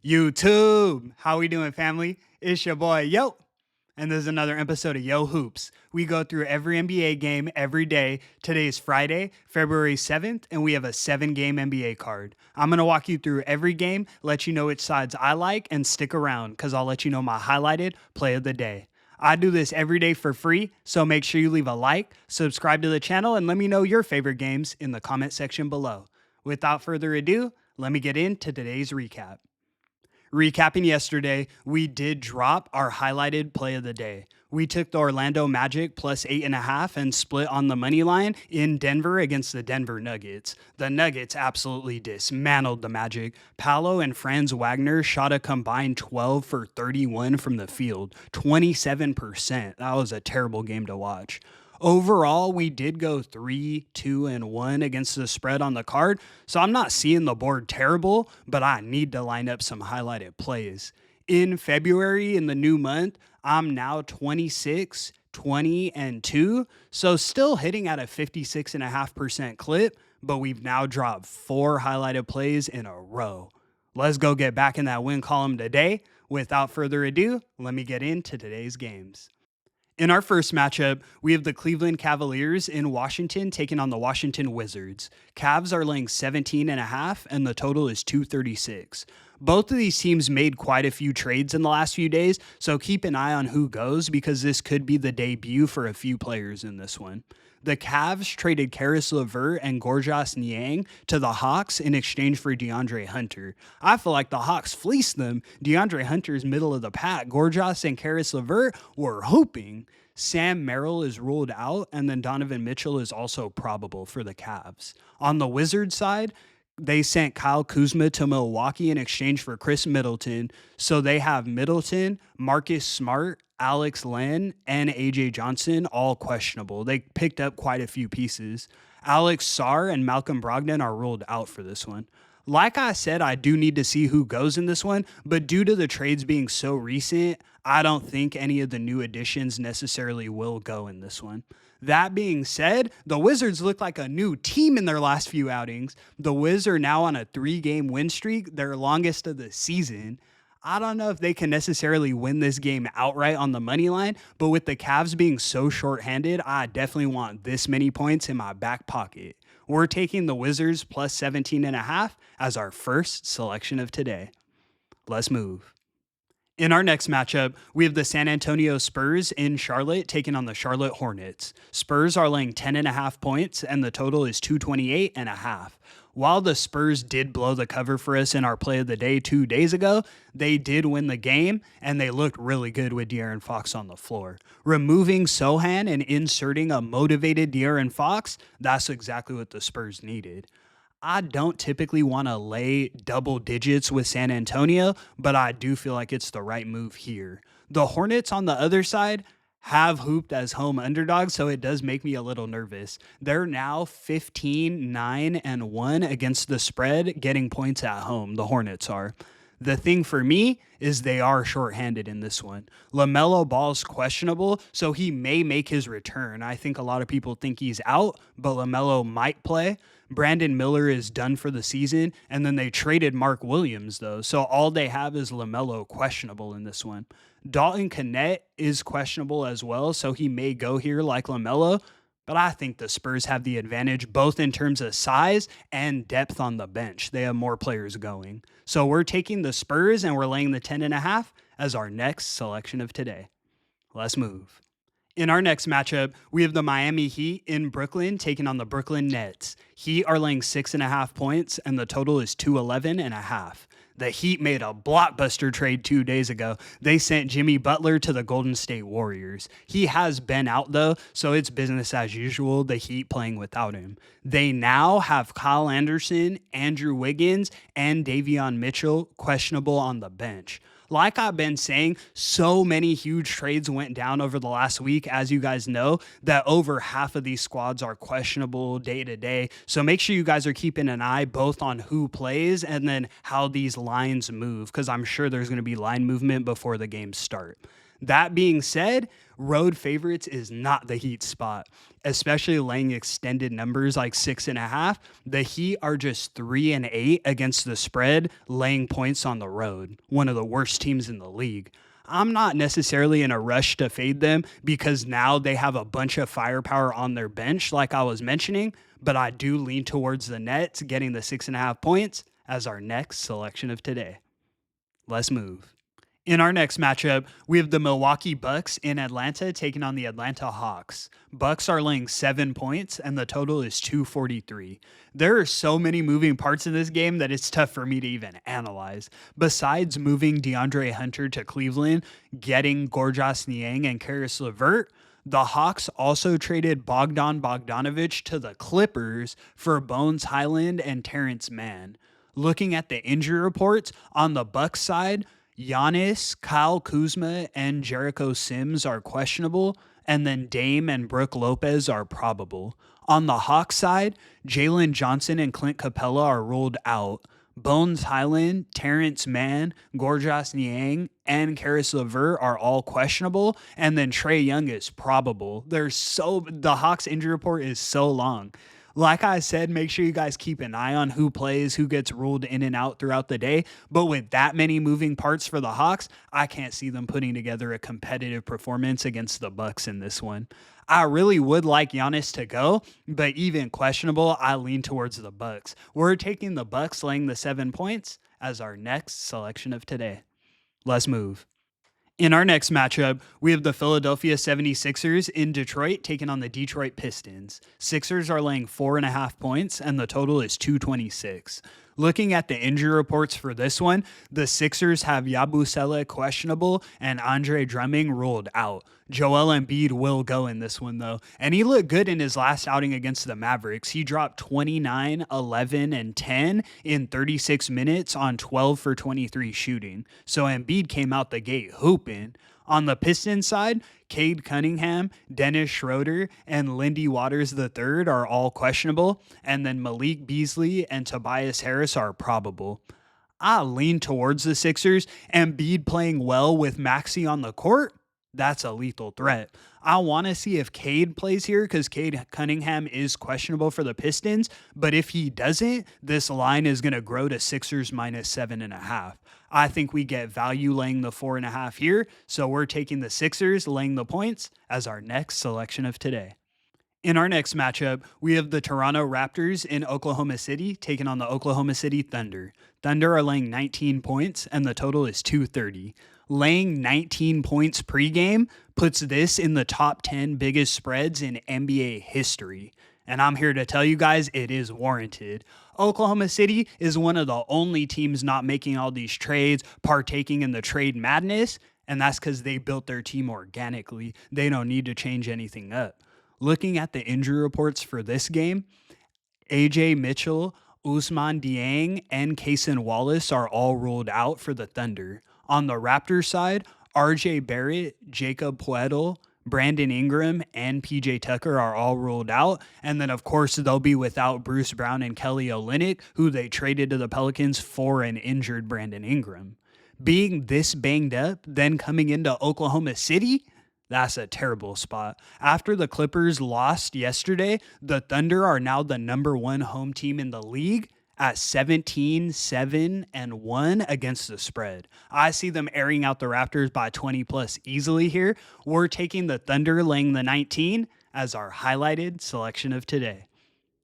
YouTube, how we doing, family? It's your boy, Yo. And this is another episode of Yo Hoops. We go through every NBA game every day. Today is Friday, February 7th, and we have a 7-game NBA card. I'm going to walk you through every game, let you know which sides I like, and stick around because I'll let you know my highlighted play of the day. I do this every day for free, so make sure you leave a like, subscribe to the channel, and let me know your favorite games in the comment section below. Without further ado, let me get into today's recap. Recapping yesterday, we did drop our highlighted play of the day. We took the Orlando Magic plus 8.5 and split on the money line in Denver against the Denver Nuggets. The Nuggets absolutely dismantled the Magic. Paolo and Franz Wagner shot a combined 12 for 31 from the field, 27%. That was a terrible game to watch. Overall, we did go 3-2-1 against the spread on the card, so I'm not seeing the board terrible, but I need to line up some highlighted plays. In February, in the new month, I'm now 26, 20, and 2, so still hitting at a 56.5% clip, but we've now dropped 4 highlighted plays in a row. Let's go get back in that win column today. Without further ado, let me get into today's games. In our first matchup, we have the Cleveland Cavaliers in Washington taking on the Washington Wizards. Cavs are laying 17.5, and the total is 236. Both of these teams made quite a few trades in the last few days, so keep an eye on who goes because this could be the debut for a few players in this one. The Cavs traded Caris LeVert and Gorgeous Niang to the Hawks in exchange for DeAndre Hunter. I feel like the Hawks fleeced them. DeAndre Hunter's middle of the pack. Gorgeous and Caris LeVert were hooping. Sam Merrill is ruled out, and then Donovan Mitchell is also probable for the Cavs. On the Wizards side, they sent Kyle Kuzma to Milwaukee in exchange for Chris Middleton. So they have Middleton, Marcus Smart, Alex Len, and AJ Johnson all questionable. They picked up quite a few pieces. Alex Sarr and Malcolm Brogdon are ruled out for this one. Like I said, I do need to see who goes in this one, but due to the trades being so recent, I don't think any of the new additions necessarily will go in this one. That being said, the Wizards look like a new team in their last few outings. The Wiz are now on a 3-game win streak, their longest of the season. I don't know if they can necessarily win this game outright on the money line, but with the Cavs being so shorthanded, I definitely want this many points in my back pocket. We're taking the Wizards plus 17.5 as our first selection of today. Let's move. In our next matchup, we have the San Antonio Spurs in Charlotte taking on the Charlotte Hornets. Spurs are laying 10.5 points, and the total is 228.5. While the Spurs did blow the cover for us in our play of the day 2 days ago, they did win the game, and they looked really good with De'Aaron Fox on the floor. Removing Sohan and inserting a motivated De'Aaron Fox, that's exactly what the Spurs needed. I don't typically want to lay double digits with San Antonio, but I do feel like it's the right move here. The Hornets on the other side have hooped as home underdogs, so it does make me a little nervous. They're now 15, 9, and 1 against the spread, getting points at home. The Hornets are. The thing for me is they are shorthanded in this one. LaMelo Ball's questionable, so he may make his return. I think a lot of people think he's out, but LaMelo might play. Brandon Miller is done for the season, and then they traded Mark Williams, though, so all they have is LaMelo questionable in this one. Dalton Knecht is questionable as well, so he may go here like LaMelo, but I think the Spurs have the advantage both in terms of size and depth on the bench. They have more players going. So we're taking the Spurs and we're laying the 10.5 as our next selection of today. Let's move. In our next matchup, we have the Miami Heat in Brooklyn taking on the Brooklyn Nets. Heat are laying 6.5 points, and the total is 211.5. The Heat made a blockbuster trade 2 days ago. They sent Jimmy Butler to the Golden State Warriors. He has been out, though, so it's business as usual, the Heat playing without him. They now have Kyle Anderson, Andrew Wiggins, and Davion Mitchell questionable on the bench. Like I've been saying, so many huge trades went down over the last week, as you guys know, that over half of these squads are questionable day to day. So make sure you guys are keeping an eye both on who plays and then how these lines move, because I'm sure there's going to be line movement before the games start. That being said, road favorites is not the Heat spot, especially laying extended numbers like 6.5. The Heat are just 3-8 against the spread, laying points on the road, one of the worst teams in the league. I'm not necessarily in a rush to fade them because now they have a bunch of firepower on their bench, like I was mentioning, but I do lean towards the Nets getting the 6.5 points as our next selection of today. Let's move. In our next matchup, we have the Milwaukee Bucks in Atlanta taking on the Atlanta Hawks. Bucks are laying 7 points and the total is 243. There are so many moving parts in this game that it's tough for me to even analyze. Besides moving DeAndre Hunter to Cleveland, getting Gorgas Niang and Karis LeVert, the Hawks also traded Bogdan Bogdanovic to the Clippers for Bones Highland and Terrence Mann. Looking at the injury reports, on the Bucks side, Giannis, Kyle Kuzma, and Jericho Sims are questionable, and then Dame and Brook Lopez are probable. On the Hawks side, Jalen Johnson and Clint Capella are ruled out. Bones Highland, Terrence Mann, Gorgas Niang, and Karis LeVert are all questionable, and then Trae Young is probable. The Hawks injury report is so long. Like I said, make sure you guys keep an eye on who plays, who gets ruled in and out throughout the day. But with that many moving parts for the Hawks, I can't see them putting together a competitive performance against the Bucks in this one. I really would like Giannis to go, but even questionable, I lean towards the Bucks. We're taking the Bucks laying the 7 points as our next selection of today. Let's move. In our next matchup, we have the Philadelphia 76ers in Detroit taking on the Detroit Pistons. Sixers are laying 4.5 points, and the total is 226. Looking at the injury reports for this one, the Sixers have Yabusele questionable and Andre Drummond ruled out. Joel Embiid will go in this one, though, and he looked good in his last outing against the Mavericks. He dropped 29, 11, and 10 in 36 minutes on 12 for 23 shooting. So Embiid came out the gate hooping. On the Pistons side, Cade Cunningham, Dennis Schroeder, and Lindy Waters III are all questionable, and then Malik Beasley and Tobias Harris are probable. I lean towards the Sixers. Embiid playing well with Maxey on the court, that's a lethal threat. I want to see if Cade plays here because Cade Cunningham is questionable for the Pistons, but if he doesn't, this line is going to grow to Sixers minus 7.5. I think we get value laying the 4.5 here, so we're taking the Sixers laying the points as our next selection of today. In our next matchup, we have the Toronto Raptors in Oklahoma City taking on the Oklahoma City Thunder. Thunder are laying 19 points, and the total is 230. Laying 19 points pregame puts this in the top 10 biggest spreads in NBA history. And I'm here to tell you guys it is warranted. Oklahoma City is one of the only teams not making all these trades, partaking in the trade madness, and that's because they built their team organically. They don't need to change anything up. Looking at the injury reports for this game, AJ Mitchell, Ousmane Dieng, and Cason Wallace are all ruled out for the Thunder. On the Raptors side, RJ Barrett, Jacob Poeltl, Brandon Ingram, and PJ Tucker are all ruled out. And then, of course, they'll be without Bruce Brown and Kelly Olynyk, who they traded to the Pelicans for an injured Brandon Ingram. Being this banged up, then coming into Oklahoma City, that's a terrible spot. After the Clippers lost yesterday, the Thunder are now the number 1 home team in the league at 17-7-1 against the spread. I see them airing out the Raptors by 20 plus easily here. We're taking the Thunder laying the 19 as our highlighted selection of today.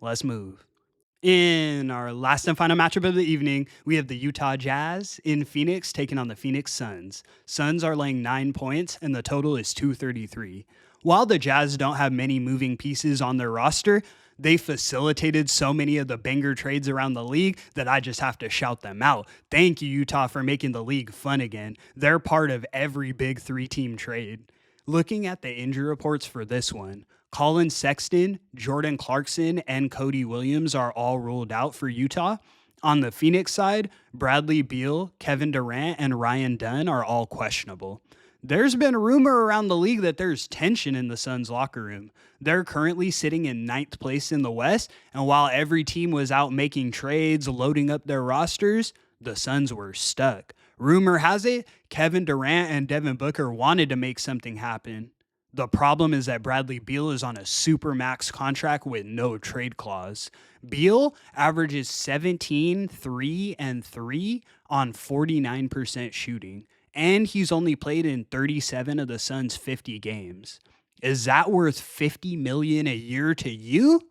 Let's move. In our last and final matchup of the evening, we have the Utah Jazz in Phoenix taking on the Phoenix Suns. Suns are laying 9 points, and the total is 233. While the Jazz don't have many moving pieces on their roster, they facilitated so many of the banger trades around the league that I just have to shout them out. Thank you, Utah, for making the league fun again. They're part of every big 3-team trade. Looking at the injury reports for this one, Colin Sexton, Jordan Clarkson, and Cody Williams are all ruled out for Utah. On the Phoenix side, Bradley Beal, Kevin Durant, and Ryan Dunn are all questionable. There's been a rumor around the league that there's tension in the Suns locker room. They're currently sitting in 9th place in the West, and while every team was out making trades, loading up their rosters, the Suns were stuck. Rumor has it, Kevin Durant and Devin Booker wanted to make something happen. The problem is that Bradley Beal is on a supermax contract with no trade clause. Beal averages 17, 3, and 3 on 49% shooting, and he's only played in 37 of the Suns' 50 games. Is that worth $50 million a year to you?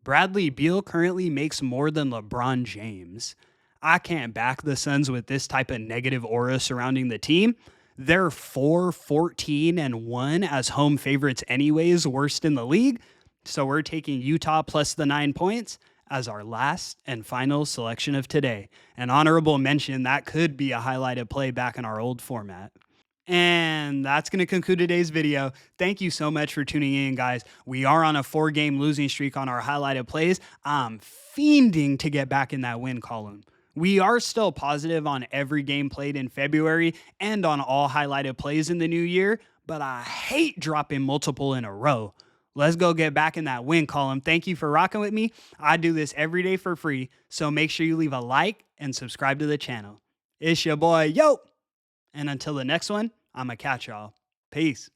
Bradley Beal currently makes more than LeBron James. I can't back the Suns with this type of negative aura surrounding the team. They're 4-14-1 as home favorites, anyways, worst in the league. So we're taking Utah plus the 9 points as our last and final selection of today. An honorable mention that could be a highlighted play back in our old format. And that's going to conclude today's video. Thank you so much for tuning in, guys. We are on a 4-game losing streak on our highlighted plays. I'm fiending to get back in that win column. We are still positive on every game played in February and on all highlighted plays in the new year, but I hate dropping multiple in a row. Let's go get back in that win column. Thank you for rocking with me. I do this every day for free, so make sure you leave a like and subscribe to the channel. It's your boy, Yo! And until the next one, I'm going to catch y'all. Peace.